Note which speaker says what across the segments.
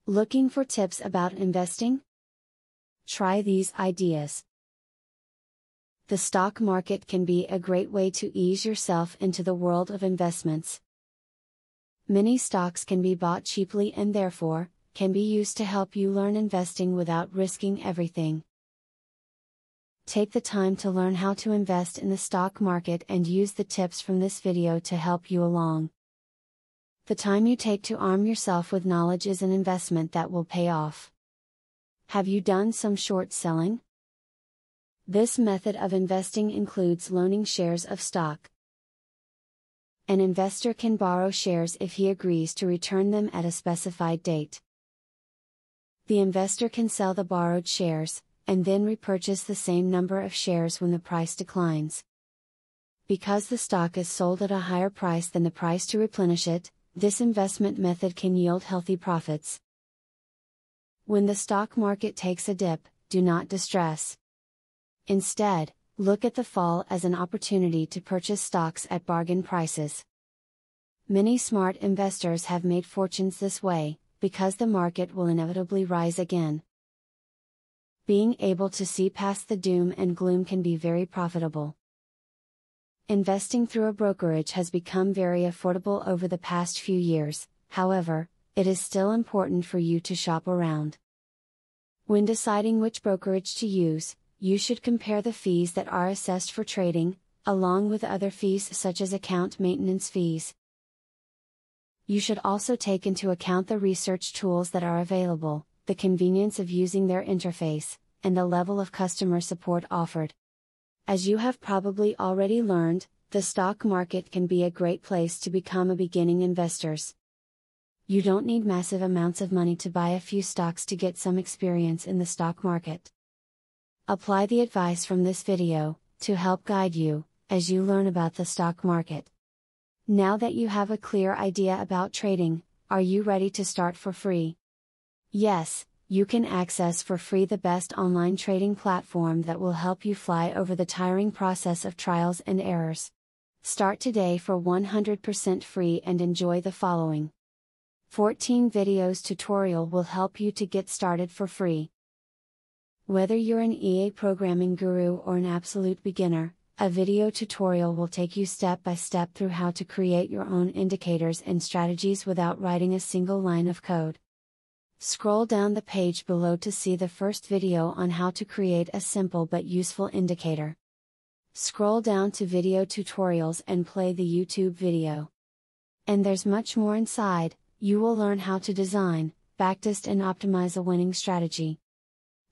Speaker 1: Looking for tips about investing? Try these ideas. The stock market can be a great way to ease yourself into the world of investments. Many stocks can be bought cheaply and therefore, can be used to help you learn investing without risking everything. Take the time to learn how to invest in the stock market and use the tips from this video to help you along. The time you take to arm yourself with knowledge is an investment that will pay off. Have you done some short selling? This method of investing includes loaning shares of stock. An investor can borrow shares if he agrees to return them at a specified date. The investor can sell the borrowed shares, and then repurchase the same number of shares when the price declines. Because the stock is sold at a higher price than the price to replenish it, this investment method can yield healthy profits. When the stock market takes a dip, do not distress. Instead, look at the fall as an opportunity to purchase stocks at bargain prices. Many smart investors have made fortunes this way, because the market will inevitably rise again. Being able to see past the doom and gloom can be very profitable. Investing through a brokerage has become very affordable over the past few years, however, it is still important for you to shop around. When deciding which brokerage to use, you should compare the fees that are assessed for trading, along with other fees such as account maintenance fees. You should also take into account the research tools that are available, the convenience of using their interface, and the level of customer support offered. As you have probably already learned, the stock market can be a great place to become a beginning investor. You don't need massive amounts of money to buy a few stocks to get some experience in the stock market. Apply the advice from this video, to help guide you, as you learn about the stock market. Now that you have a clear idea about trading, are you ready to start for free? Yes, you can access for free the best online trading platform that will help you fly over the tiring process of trials and errors. Start today for 100% free and enjoy the following 14 videos tutorial will help you to get started for free. Whether you're an EA programming guru or an absolute beginner, a video tutorial will take you step by step through how to create your own indicators and strategies without writing a single line of code. Scroll down the page below to see the first video on how to create a simple but useful indicator. Scroll down to video tutorials and play the YouTube video. And there's much more inside. You will learn how to design, backtest and optimize a winning strategy.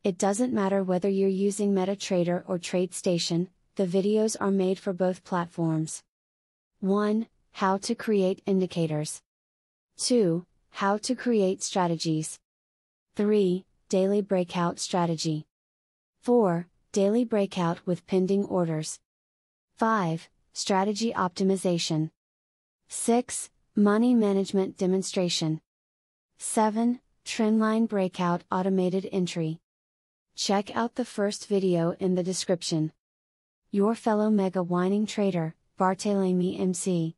Speaker 1: It doesn't matter whether you're using MetaTrader or TradeStation, the videos are made for both platforms. 1. How to create indicators. 2. How to create strategies. 3. Daily breakout strategy. 4. Daily breakout with pending orders. 5. Strategy optimization. 6. Money management demonstration. 7. Trendline breakout automated entry. Check out the first video in the description. Your fellow mega winning trader, Barthelemy MC.